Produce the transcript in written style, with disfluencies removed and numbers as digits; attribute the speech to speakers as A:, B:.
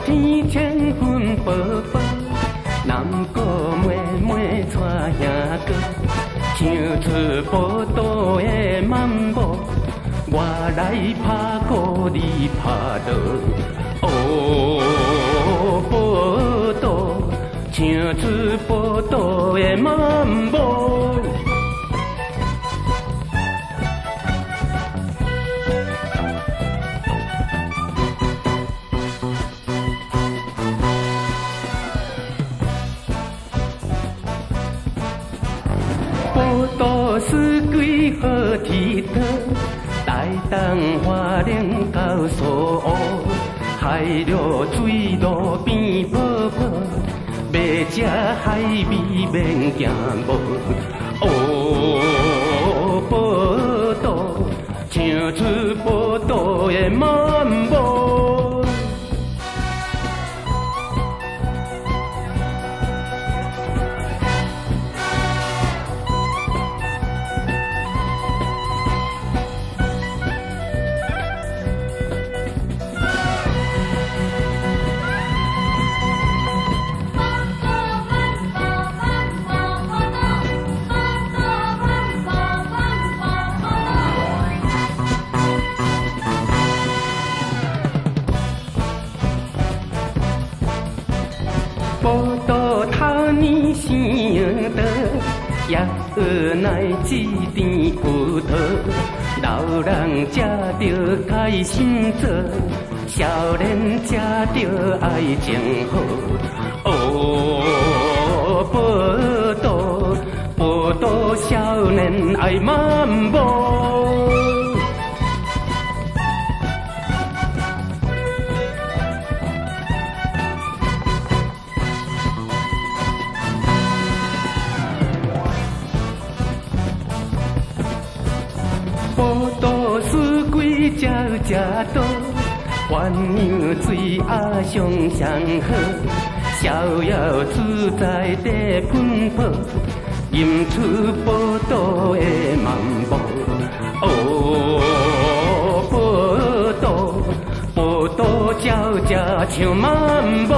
A: 天千分宝宝，南国妹妹带兄哥，唱出宝岛的漫步，我来拍鼓，你拍锣。哦，宝岛，唱出宝岛的漫步。宝岛四季好佚佗，台东花莲到苏澳，海陆水路边泡泡，要吃海味免惊无。哦，宝岛，唱出宝岛的漫步。宝岛头年生得，也学来一甜葡萄。老人食着开心做，少年食着爱情好。哦，宝岛，宝岛少年爱漫步。宝岛四季鸟食多，鸳鸯水鸭上上好，逍遥自在地奔跑，吟出宝岛的漫步。哦，宝岛，宝岛鸟食唱漫步。